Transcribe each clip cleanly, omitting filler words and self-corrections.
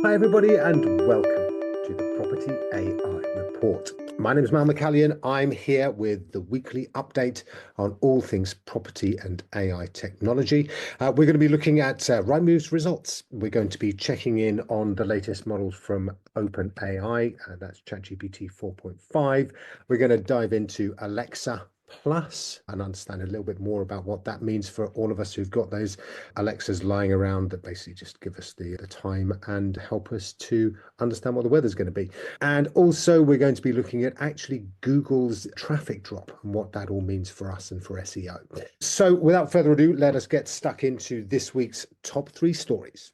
Hi, everybody, and welcome to the Property AI Report. My name is Mal McCallion. I'm here with the weekly update on all things property and AI technology. We're going to be looking at Rightmove's results. We're going to be checking in on the latest models from OpenAI, that's ChatGPT 4.5. We're going to dive into Alexa Plus and understand a little bit more about what that means for all of us who've got those Alexas lying around that basically just give us the time and help us to understand what the weather's going to be. And also, we're going to be looking at actually Google's traffic drop and what that all means for us and for SEO. So, without further ado, let us get stuck into this week's top three stories.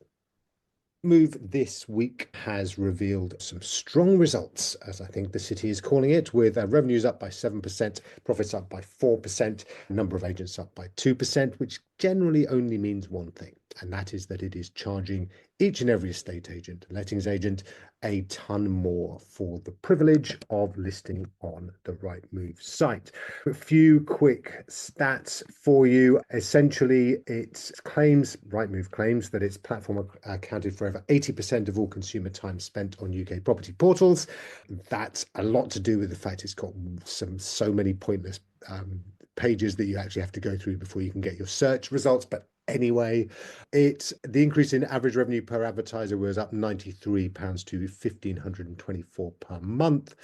Move this week has revealed some strong results, as I think the city is calling it, with revenues up by 7%, profits up by 4%, number of agents up by 2%, which generally only means one thing, and that is that it is charging each and every estate agent, lettings agent, a ton more for the privilege of listing on the Rightmove site. A few quick stats for you. Essentially, Rightmove claims that its platform accounted for over 80% of all consumer time spent on UK property portals. That's a lot to do with the fact it's got so many pointless pages that you actually have to go through before you can get your search results. But anyway, the increase in average revenue per advertiser was up £93 to 1,524 per month.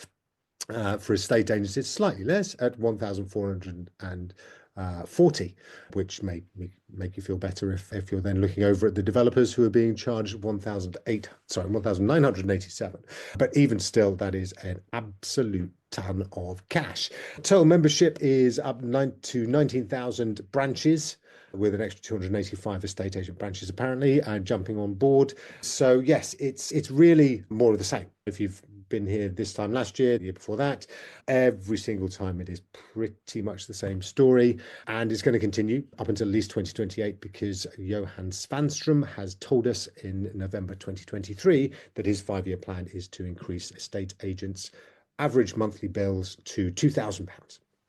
For estate agents, it's slightly less at 1,440, which may make you feel better if you're then looking over at the developers who are being charged 1,987. But even still, that is an absolute ton of cash. Total membership is up to 19,000 branches, with an extra 285 estate agent branches apparently jumping on board. So yes, it's really more of the same. If you've been here this time last year, the year before that, every single time it is pretty much the same story, and it's going to continue up until at least 2028, because Johan Svanstrom has told us in November 2023 that his 5-year plan is to increase estate agents' average monthly bills to £2,000.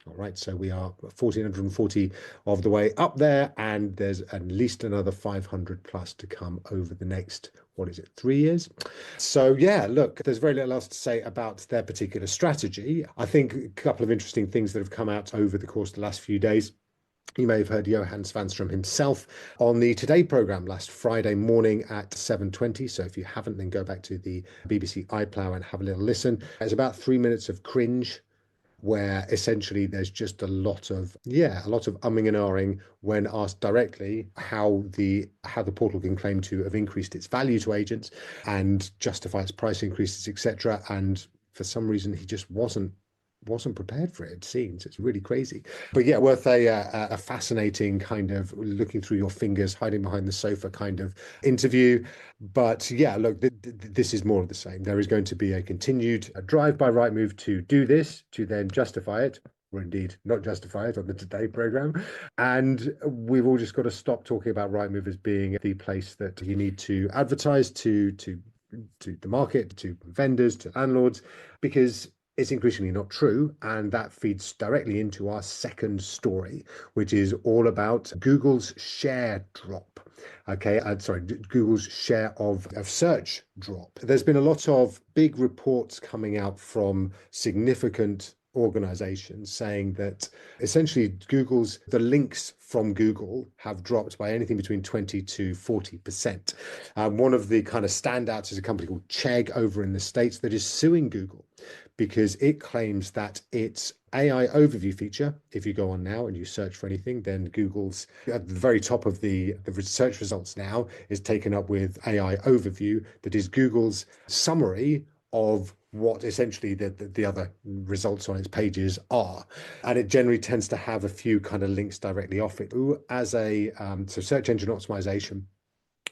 All right, so we are 1,440 of the way up there, and there's at least another 500 plus to come over the next, 3 years? So yeah, look, there's very little else to say about their particular strategy. I think a couple of interesting things that have come out over the course of the last few days. You may have heard Johan Svanstrom himself on the Today programme last Friday morning at 7:20. So if you haven't, then go back to the BBC iPlow and have a little listen. It's about 3 minutes of cringe, where essentially there's just a lot of umming and ahhing when asked directly how the portal can claim to have increased its value to agents and justify its price increases, etc. And for some reason, he just wasn't prepared for it. It seems it's really crazy, but yeah, worth a fascinating kind of looking through your fingers, hiding behind the sofa kind of interview. But yeah, look, this is more of the same. There is going to be a continued drive by Rightmove to do this, to then justify it, or indeed not justify it on the Today programme. And we've all just got to stop talking about Rightmove as being the place that you need to advertise to the market, to vendors, to landlords, because it's increasingly not true. And that feeds directly into our second story, which is all about Google's share drop. Okay, Google's share of search drop. There's been a lot of big reports coming out from significant organizations saying that essentially the links from Google have dropped by anything between 20 to 40%. One of the kind of standouts is a company called Chegg over in the States that is suing Google because it claims that its AI overview feature, if you go on now and you search for anything, then Google's at the very top of the search results now is taken up with AI overview, that is Google's summary of what essentially the other results on its pages are. And it generally tends to have a few kind of links directly off it. As so search engine optimization,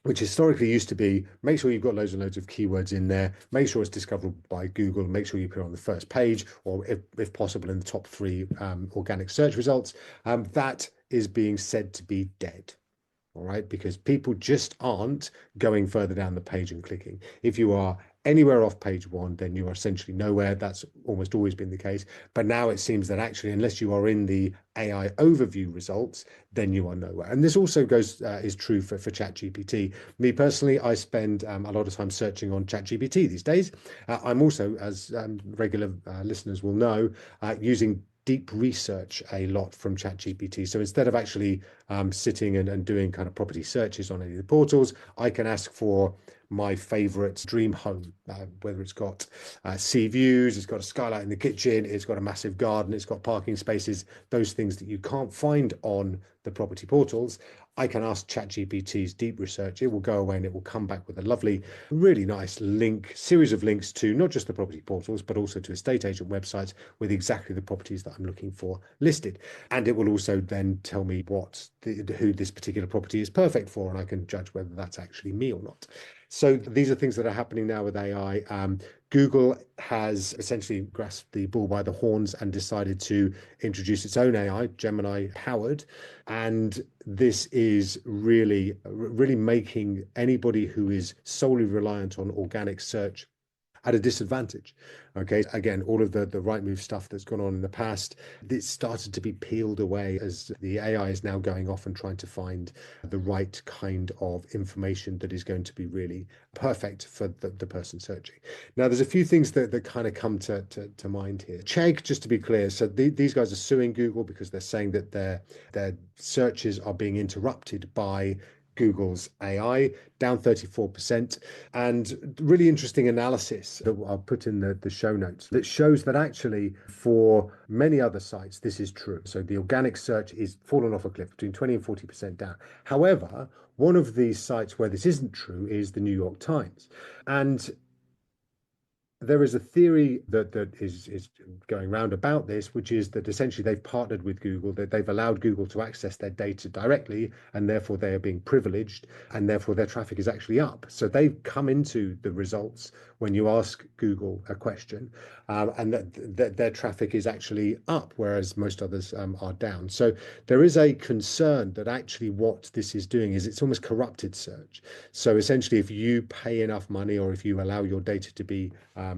which historically used to be, make sure you've got loads and loads of keywords in there, make sure it's discoverable by Google, make sure you put it on the first page, or if possible in the top 3 organic search results. That is being said to be dead. all right, because people just aren't going further down the page and clicking. If you are anywhere off page one, then you are essentially nowhere. That's almost always been the case. But now it seems that actually, unless you are in the AI overview results, then you are nowhere. And this also goes is true for ChatGPT. Me personally, I spend a lot of time searching on ChatGPT these days. I'm also, as regular listeners will know, using deep research a lot from ChatGPT. So instead of actually sitting and doing kind of property searches on any of the portals, I can ask for my favorite dream home, whether it's got sea views, it's got a skylight in the kitchen, it's got a massive garden, it's got parking spaces, those things that you can't find on the property portals. I can ask ChatGPT's deep research. It will go away and it will come back with a lovely, really nice series of links to not just the property portals, but also to estate agent websites with exactly the properties that I'm looking for listed. And it will also then tell me who this particular property is perfect for, and I can judge whether that's actually me or not. So these are things that are happening now with AI. Google has essentially grasped the bull by the horns and decided to introduce its own AI, Gemini powered. And this is really, really making anybody who is solely reliant on organic search at a disadvantage. Okay. Again, all of the Rightmove stuff that's gone on in the past, it started to be peeled away as the AI is now going off and trying to find the right kind of information that is going to be really perfect for the person searching. Now, there's a few things that kind of come to mind here. Chegg, just to be clear, so these guys are suing Google because they're saying that their searches are being interrupted by Google's AI, down 34%. And really interesting analysis that I'll put in the show notes that shows that actually for many other sites, this is true. So the organic search is fallen off a cliff between 20 and 40% down. However, one of these sites where this isn't true is the New York Times. And there is a theory that is going round about this, which is that essentially they've partnered with Google, that they've allowed Google to access their data directly, and therefore they are being privileged, and therefore their traffic is actually up. So they've come into the results when you ask Google a question, and that their traffic is actually up, whereas most others are down. So there is a concern that actually what this is doing is it's almost corrupted search. So essentially, if you pay enough money or if you allow your data to be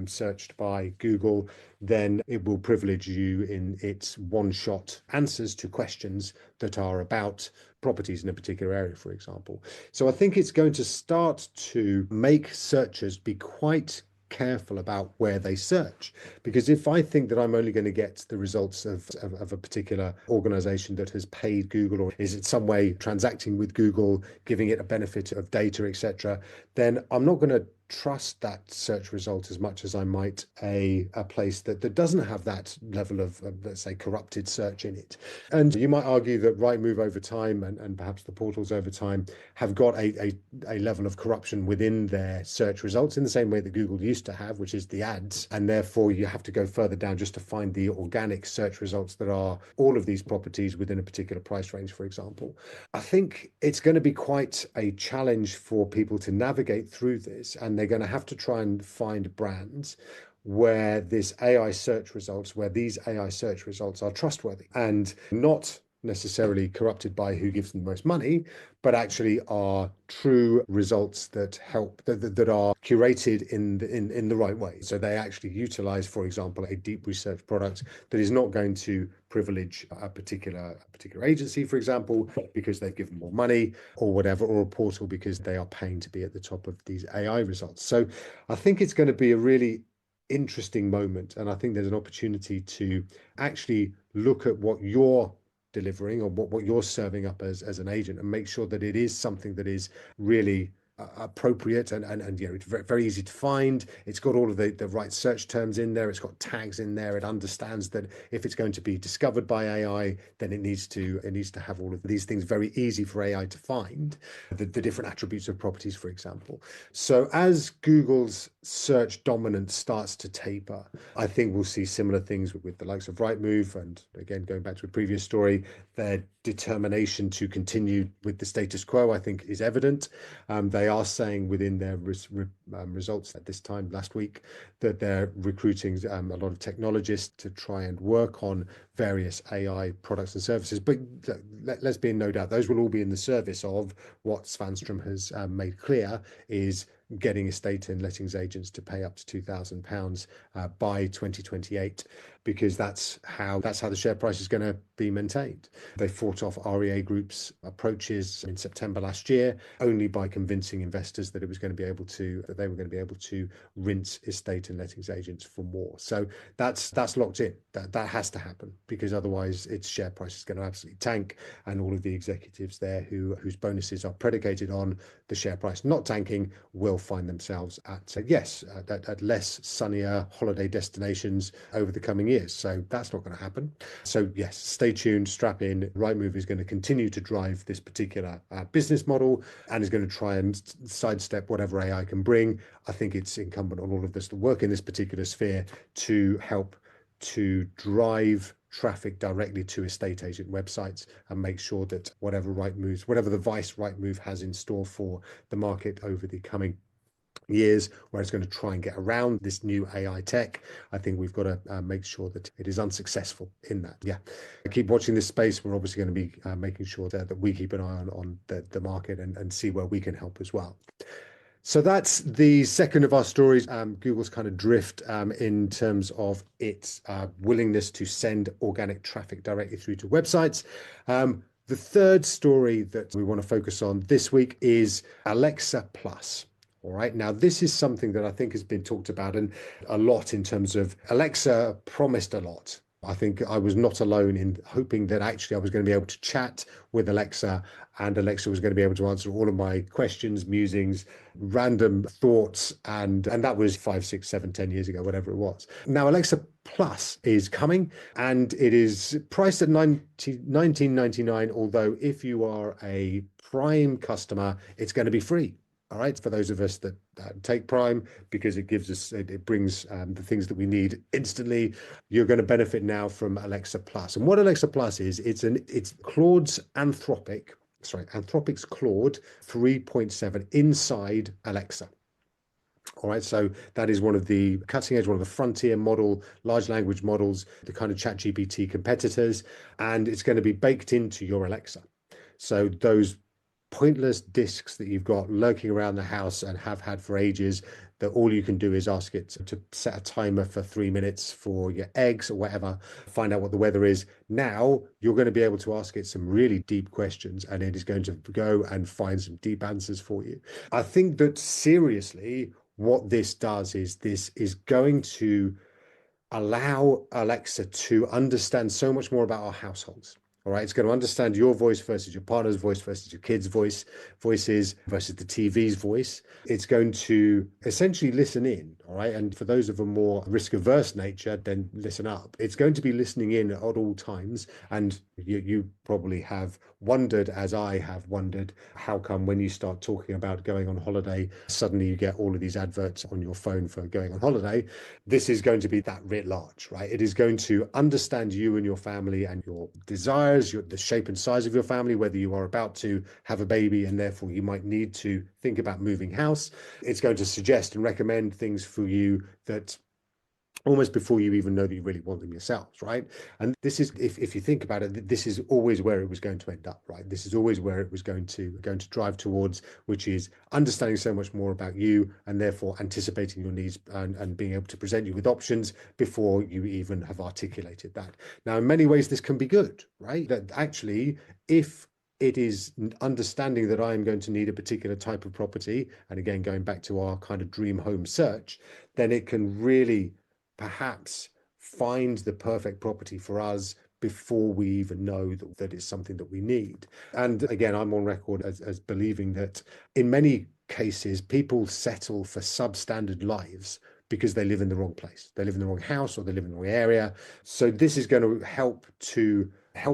searched by Google, then it will privilege you in its one-shot answers to questions that are about properties in a particular area, for example. So I think it's going to start to make searchers be quite careful about where they search, because if I think that I'm only going to get the results of a particular organization that has paid Google or is in some way transacting with Google, giving it a benefit of data, etc., then I'm not going to trust that search result as much as I might a place that doesn't have that level of let's say corrupted search in it. And you might argue that Rightmove over time and perhaps the portals over time have got a level of corruption within their search results in the same way that Google used to have, which is the ads, and therefore you have to go further down just to find the organic search results that are all of these properties within a particular price range, for example. I think it's going to be quite a challenge for people to navigate through this, and they're going to have to try and find brands where these AI search results are trustworthy and not necessarily corrupted by who gives them the most money, but actually are true results that are curated in the right way. So they actually utilize, for example, a deep research product that is not going to privilege a particular agency, for example, because they've given more money or whatever, or a portal because they are paying to be at the top of these AI results. So I think it's going to be a really interesting moment, and I think there's an opportunity to actually look at what you're delivering or what you're serving up as an agent and make sure that it is something that is really appropriate and you know, it's very, very easy to find. It's got all of the right search terms in there. It's got tags in there. It understands that if it's going to be discovered by AI, then it needs to have all of these things very easy for AI to find the different attributes of properties, for example. So as Google's search dominance starts to taper, I think we'll see similar things with the likes of Rightmove. And again, going back to a previous story, their determination to continue with the status quo, I think, is evident. They are saying within their results at this time last week that they're recruiting a lot of technologists to try and work on various AI products and services. But let's be in no doubt, those will all be in the service of what Svanstrom has made clear is getting estate and lettings agents to pay up to £2,000 by 2028, because that's how the share price is going to be maintained. They fought off REA Group's approaches in September last year only by convincing investors that they were going to be able to rinse estate and lettings agents for more. So that's locked in. That has to happen, because otherwise its share price is going to absolutely tank, and all of the executives there whose bonuses are predicated on the share price not tanking will find themselves at less sunnier holiday destinations over the coming years. So that's not going to happen. So yes, stay tuned, strap in. Rightmove is going to continue to drive this particular business model and is going to try and sidestep whatever AI can bring. I think it's incumbent on all of us to work in this particular sphere to help to drive traffic directly to estate agent websites and make sure that whatever the vice Rightmove has in store for the market over the coming years, where it's going to try and get around this new AI tech, I think we've got to make sure that it is unsuccessful in that. Yeah, keep watching this space. We're obviously going to be making sure that we keep an eye on the market and see where we can help as well. So that's the second of our stories, Google's kind of drift in terms of its willingness to send organic traffic directly through to websites. The third story that we want to focus on this week is Alexa Plus. All right. Now, this is something that I think has been talked about and a lot in terms of Alexa promised a lot. I think I was not alone in hoping that actually I was going to be able to chat with Alexa and Alexa was going to be able to answer all of my questions, musings, random thoughts. And that was 5, 6, 7, 10 years ago, whatever it was. Now, Alexa Plus is coming and it is priced at $19.99. Although if you are a Prime customer, it's going to be free. All right, for those of us that take Prime, because it brings the things that we need instantly. You're going to benefit now from Alexa Plus. And what Alexa Plus is, it's Anthropic's Claude 3.7 inside Alexa. All right, so that is one of the cutting edge, one of the frontier large language models, the kind of ChatGPT competitors, and it's going to be baked into your Alexa. So those pointless discs that you've got lurking around the house and have had for ages, that all you can do is ask it to set a timer for 3 minutes for your eggs or whatever, find out what the weather is. Now you're going to be able to ask it some really deep questions and it is going to go and find some deep answers for you. I think that seriously, what this does is this is going to allow Alexa to understand so much more about our households. All right, it's going to understand your voice versus your partner's voice versus your kids' voices versus the TV's voice. It's going to essentially listen in. All right, and for those of a more risk-averse nature, then listen up. It's going to be listening in at all times. And you probably have wondered, as I have wondered, how come when you start talking about going on holiday, suddenly you get all of these adverts on your phone for going on holiday. This is going to be that writ large, right? It is going to understand you and your family and your desires, the shape and size of your family, whether you are about to have a baby and therefore you might need to think about moving house. It's going to suggest and recommend things for you that almost before you even know that you really want them yourselves, right? And this is, if you think about it, this is always where it was going to end up, right? This is always where it was going to drive towards, which is understanding so much more about you and therefore anticipating your needs and being able to present you with options before you even have articulated that. Now, in many ways, this can be good, right? That actually, if it is understanding that I am going to need a particular type of property, and again, going back to our kind of dream home search, then it can really perhaps find the perfect property for us before we even know that it's something that we need. And again, I'm on record as believing that in many cases, people settle for substandard lives because they live in the wrong place. They live in the wrong house or they live in the wrong area. So this is going to help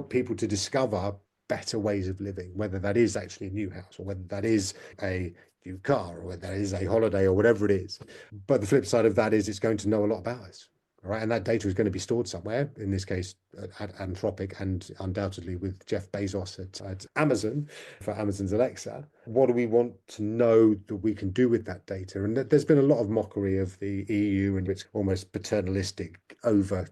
people to discover better ways of living, whether that is actually a new house or whether that is a new car or whether that is a holiday or whatever it is. But the flip side of that is it's going to know a lot about us. All right. And that data is going to be stored somewhere, in this case, at Anthropic and undoubtedly with Jeff Bezos at Amazon for Amazon's Alexa. What do we want to know that we can do with that data? And there's been a lot of mockery of the EU and its almost paternalistic over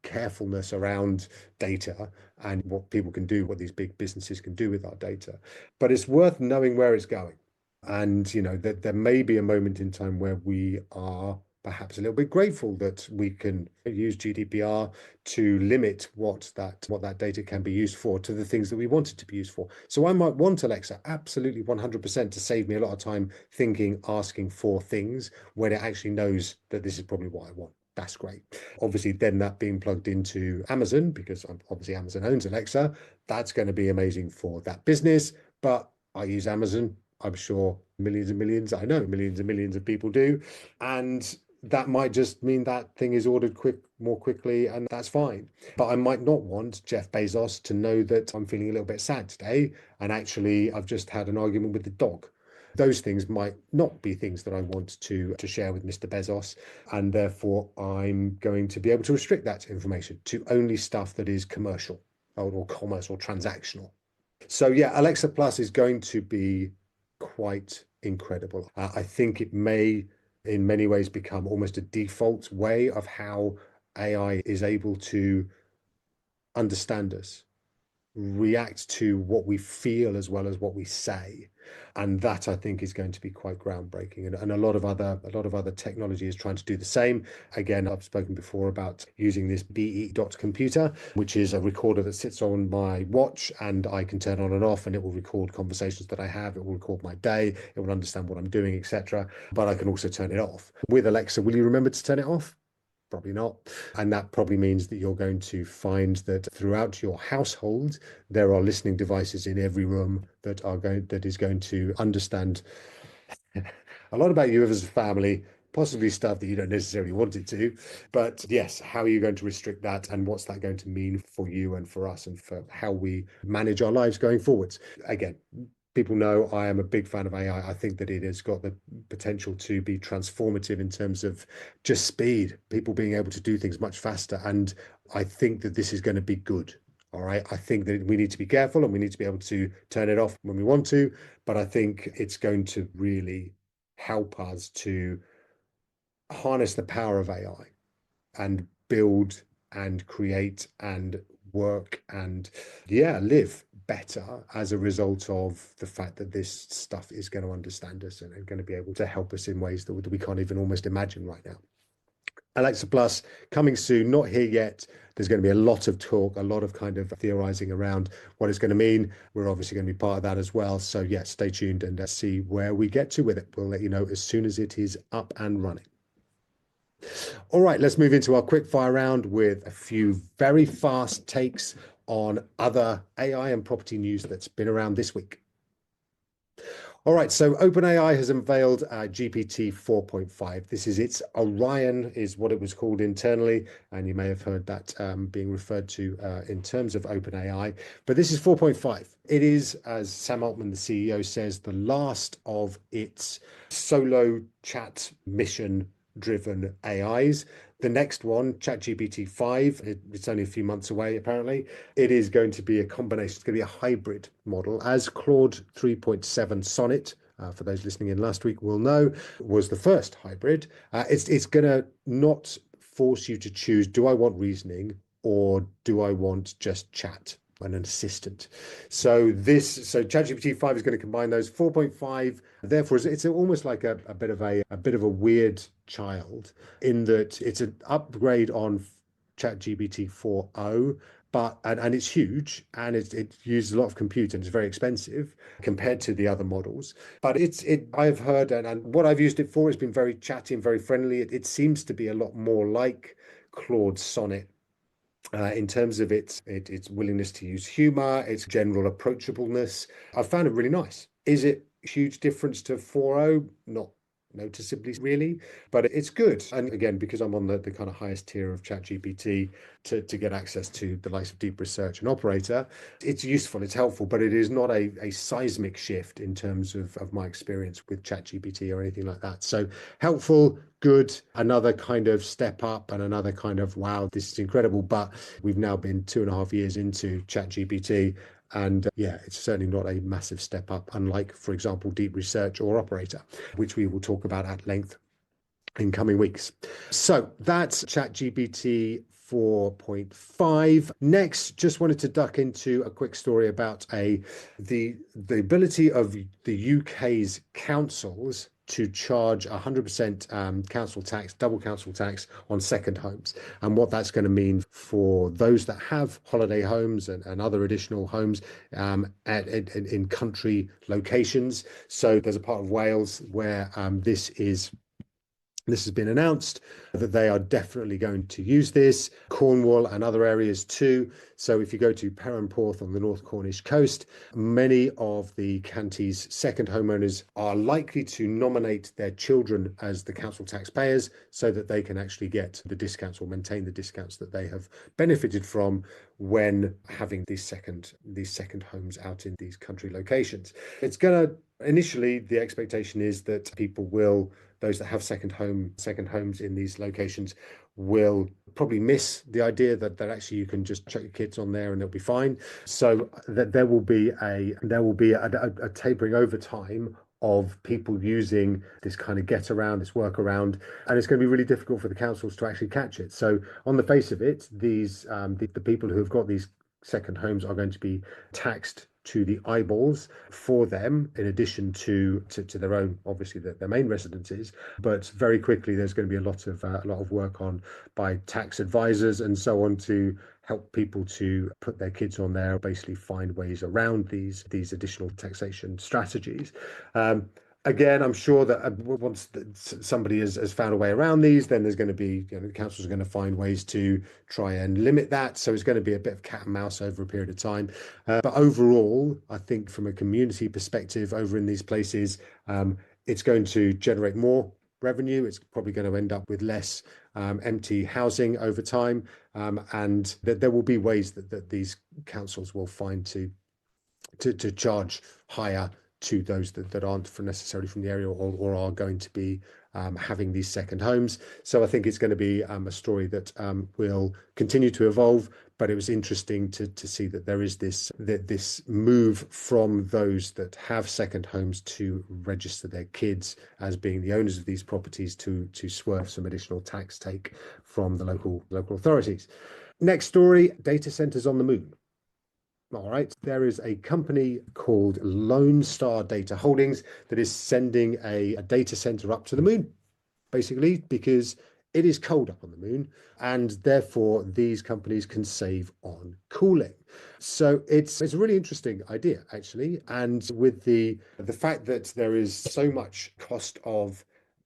carefulness around data and what people can do, what these big businesses can do with our data. But it's worth knowing where it's going. And, that there may be a moment in time where we are perhaps a little bit grateful that we can use GDPR to limit what that data can be used for to the things that we want it to be used for. So I might want Alexa absolutely 100% to save me a lot of time thinking, asking for things when it actually knows that this is probably what I want. That's great. Obviously, then that being plugged into Amazon, because obviously Amazon owns Alexa, that's going to be amazing for that business. But I use Amazon. I'm sure millions and millions, I know millions and millions of people do. And that might just mean that thing is ordered more quickly, and that's fine. But I might not want Jeff Bezos to know that I'm feeling a little bit sad today, and actually I've just had an argument with the dog. Those things might not be things that I want to share with Mr. Bezos, and therefore I'm going to be able to restrict that information to only stuff that is commercial or commerce or transactional. So yeah, Alexa Plus is going to be quite incredible. I think it may, in many ways, become almost a default way of how AI is able to understand us, react to what we feel as well as what we say. And that I think is going to be quite groundbreaking. And a lot of other technology is trying to do the same. Again, I've spoken before about using this BE dot computer, which is a recorder that sits on my watch and I can turn on and off and it will record conversations that I have. It will record my day. It will understand what I'm doing, etc. But I can also turn it off. With Alexa, will you remember to turn it off? Probably not. And that probably means that you're going to find that throughout your household, there are listening devices in every room that is going to understand a lot about you as a family, possibly stuff that you don't necessarily want it to. But yes, how are you going to restrict that? And what's that going to mean for you and for us and for how we manage our lives going forwards? Again, people know I am a big fan of AI. I think that it has got the potential to be transformative in terms of just speed, people being able to do things much faster. And I think that this is going to be good. All right. I think that we need to be careful and we need to be able to turn it off when we want to. But I think it's going to really help us to harness the power of AI and build and create and work and live better as a result of the fact that this stuff is going to understand us and going to be able to help us in ways that we can't even almost imagine right now. Alexa Plus coming soon, not here yet. There's going to be a lot of talk, a lot of kind of theorizing around what it's going to mean. We're obviously going to be part of that as well. So yeah, stay tuned and see where we get to with it. We'll let you know as soon as it is up and running. All right, let's move into our quick fire round with a few very fast takes on other AI and property news that's been around this week. All right, so OpenAI has unveiled GPT 4.5. This is its Orion, is what it was called internally, and you may have heard that being referred to in terms of OpenAI. But this is 4.5. It is, as Sam Altman, the CEO, says, the last of its solo chat mission-driven AIs. The next one, ChatGPT 5, it's only a few months away, apparently. It is going to be a combination. It's going to be a hybrid model. As Claude 3.7 Sonnet, for those listening in last week will know, was the first hybrid. It's going to not force you to choose, do I want reasoning or do I want just chat and an assistant? So ChatGPT 5 is going to combine those. 4.5, therefore, it's almost like a bit of a weird child in that it's an upgrade on ChatGPT 4.0, and it's huge and it uses a lot of compute and it's very expensive compared to the other models. But I've heard and what I've used it for has been very chatty and very friendly. It seems to be a lot more like Claude Sonnet in terms of its willingness to use humor, its general approachableness. I found it really nice. Is it a huge difference to 4.0? Not noticeably really, but it's good. And again, because I'm on the kind of highest tier of ChatGPT to get access to the likes of Deep Research and Operator, it's useful, it's helpful, but it is not a seismic shift in terms of my experience with ChatGPT or anything like that. So helpful, good, another kind of step up and another kind of, wow, this is incredible. But we've now been 2.5 years into ChatGPT. And yeah, it's certainly not a massive step up, unlike, for example, Deep Research or Operator, which we will talk about at length in coming weeks. So that's ChatGPT 4.5. Next, just wanted to duck into a quick story about the ability of the UK's councils to charge 100% council tax, double council tax on second homes, and what that's going to mean for those that have holiday homes and other additional homes in country locations. So there's a part of Wales where this has been announced that they are definitely going to use this. Cornwall and other areas too. So if you go to Perranporth on the North Cornish coast, many of the county's second homeowners are likely to nominate their children as the council taxpayers so that they can actually get the discounts or maintain the discounts that they have benefited from when having these second homes out in these country locations. It's going to initially, the expectation is that those that have second homes in these locations will probably miss the idea that actually you can just chuck your kids on there and they'll be fine. So that there will be a tapering over time of people using this kind of get around, this workaround, and it's going to be really difficult for the councils to actually catch it. So on the face of it, the people who have got these second homes are going to be taxed to the eyeballs for them, in addition to their own, obviously their main residences. But very quickly, there's going to be a lot of work on by tax advisors and so on to help people to put their kids on there, basically find ways around these additional taxation strategies. Again, I'm sure that once somebody has found a way around these, then there's going to be, the councils are going to find ways to try and limit that. So it's going to be a bit of cat and mouse over a period of time. But overall, I think from a community perspective over in these places, it's going to generate more revenue. It's probably going to end up with less empty housing over time. And that there will be ways that these councils will find to charge higher to those that aren't necessarily from the area or are going to be having these second homes. So I think it's going to be a story that will continue to evolve. But it was interesting to see that there is this move from those that have second homes to register their kids as being the owners of these properties to swerve some additional tax take from the local authorities. Next story: data centers on the moon. All right, there is a company called Lone Star Data Holdings that is sending a data center up to the moon, basically because it is cold up on the moon, and therefore these companies can save on cooling. So it's a really interesting idea, actually. And with the fact that there is so much cost of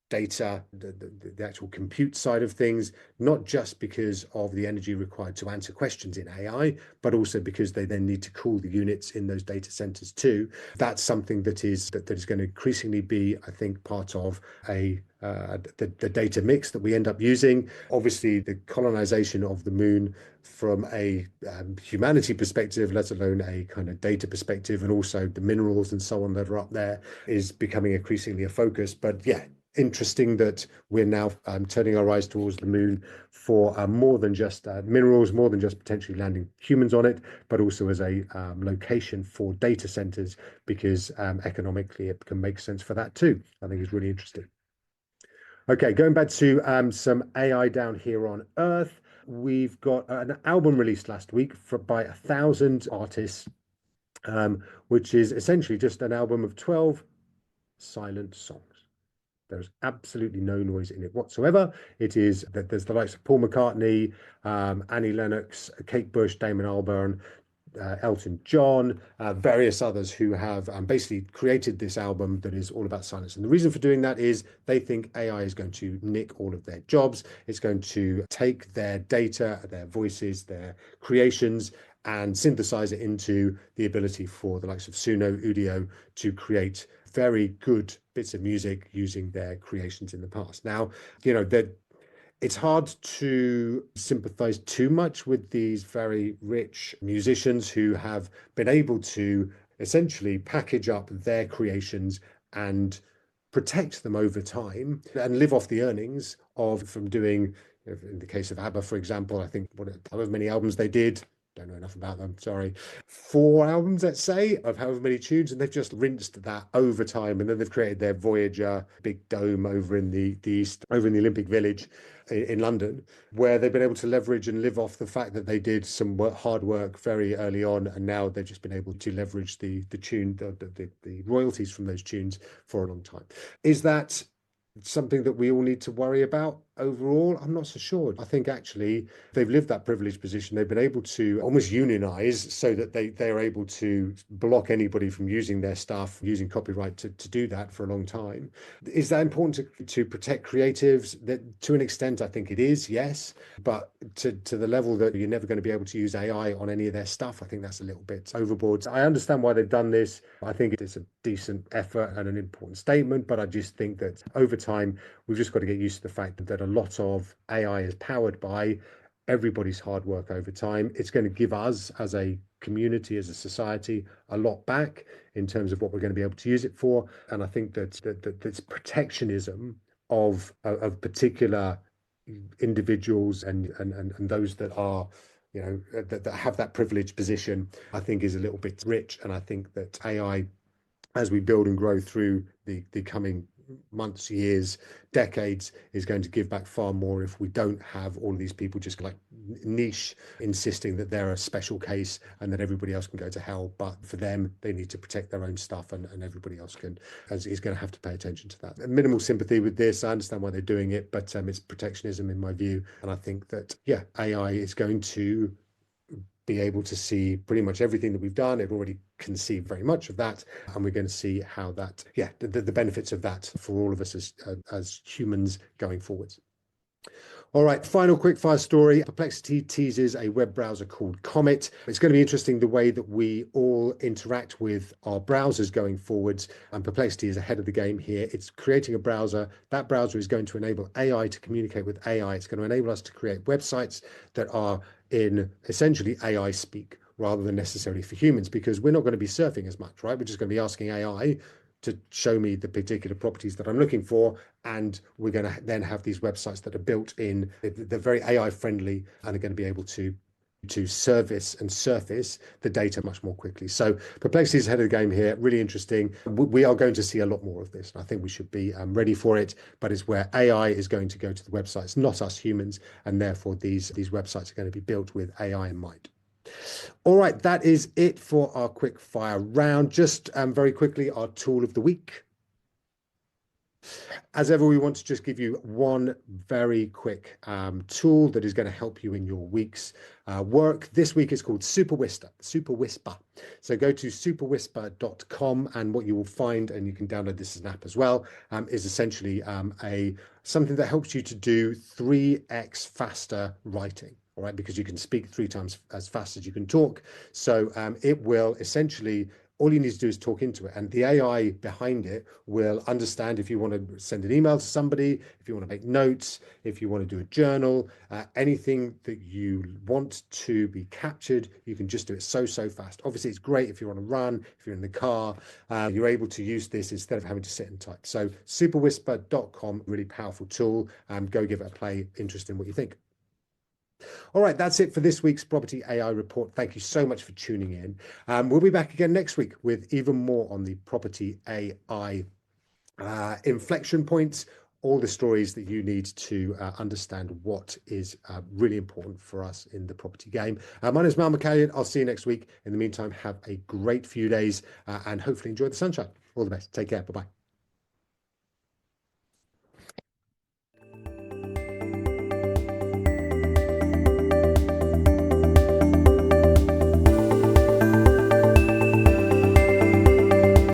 data, the actual compute side of things, not just because of the energy required to answer questions in AI, but also because they then need to cool the units in those data centers too. That's something that is going to increasingly be, I think, part of the data mix that we end up using. Obviously, the colonization of the moon from a humanity perspective, let alone a kind of data perspective, and also the minerals and so on that are up there, is becoming increasingly a focus. But yeah, interesting that we're now turning our eyes towards the moon for more than just minerals, more than just potentially landing humans on it, but also as a location for data centers, because economically it can make sense for that too. I think it's really interesting. Okay, going back to some AI down here on Earth, we've got an album released last week by 1,000 artists, which is essentially just an album of 12 silent songs. There's absolutely no noise in it whatsoever. It is that there's the likes of Paul McCartney, Annie Lennox, Kate Bush, Damon Albarn, Elton John, various others who have basically created this album that is all about silence. And the reason for doing that is they think AI is going to nick all of their jobs. It's going to take their data, their voices, their creations, and synthesize it into the ability for the likes of Suno, Udio to create very good bits of music using their creations in the past. Now, you know, that it's hard to sympathize too much with these very rich musicians who have been able to essentially package up their creations and protect them over time and live off the earnings of from doing, in the case of ABBA, for example, I think however many albums they did, don't know enough about them, sorry, 4 albums, let's say, of however many tunes, and they've just rinsed that over time, and then they've created their Voyager big dome over in the east, over in the Olympic Village in London, where they've been able to leverage and live off the fact that they did some hard work very early on, and now they've just been able to leverage the royalties from those tunes for a long time. Is that something that we all need to worry about overall? I'm not so sure. I think actually they've lived that privileged position. They've been able to almost unionize so that they are able to block anybody from using their stuff, using copyright to do that for a long time. Is that important to protect creatives? That to an extent, I think it is, yes. But to the level that you're never going to be able to use AI on any of their stuff, I think that's a little bit overboard. I understand why they've done this. I think it's a decent effort and an important statement, but I just think that over time, we've just got to get used to the fact that a lot of AI is powered by everybody's hard work over time. It's going to give us as a community, as a society, a lot back in terms of what we're going to be able to use it for. And I think that's protectionism of particular individuals and those that are, you know, that have that privileged position, I think is a little bit rich. And I think that AI, as we build and grow through the coming months, years, decades, is going to give back far more if we don't have all of these people just like niche insisting that they're a special case and that everybody else can go to hell. But for them, they need to protect their own stuff, and everybody else is going to have to pay attention to that. Minimal sympathy with this. I understand why they're doing it, but it's protectionism in my view. And I think that, yeah, AI is going to be able to see pretty much everything that we've done. It already can see very much of that, and we're going to see how that, the benefits of that for all of us as humans going forwards. All right, final quickfire story. Perplexity teases a web browser called Comet. It's going to be interesting the way that we all interact with our browsers going forwards, and Perplexity is ahead of the game here. It's creating a browser. That browser is going to enable AI to communicate with AI. It's going to enable us to create websites that are in essentially AI speak rather than necessarily for humans, because we're not going to be surfing as much, right? We're just going to be asking AI to show me the particular properties that I'm looking for. And we're going to then have these websites that are built in, they're very AI friendly and are going to be able to service and surface the data much more quickly. So Perplexity is ahead of the game here. Really interesting. We are going to see a lot more of this. And I think we should be ready for it, but it's where AI is going to go to the websites, not us humans. And therefore these websites are going to be built with AI in mind. All right, that is it for our quick fire round. Just very quickly, our tool of the week. As ever, we want to just give you one very quick tool that is going to help you in your week's work. This week is called Super Whisper. So go to superwhisper.com, and what you will find, and you can download this as an app as well, is essentially something that helps you to do 3x faster writing. All right, because you can speak 3 times as fast as you can talk. So it will essentially, all you need to do is talk into it, and the AI behind it will understand if you want to send an email to somebody, if you want to make notes, if you want to do a journal, anything that you want to be captured, you can just do it so fast. Obviously, it's great if you're on a run, if you're in the car, you're able to use this instead of having to sit and type. So superwhisper.com, really powerful tool. Go give it a play. Interested in what you think. All right, that's it for this week's Property AI Report. Thank you so much for tuning in. We'll be back again next week with even more on the Property AI inflection points, all the stories that you need to understand what is really important for us in the property game. My name is Mal McCallion. I'll see you next week. In the meantime, have a great few days and hopefully enjoy the sunshine. All the best. Take care. Bye-bye.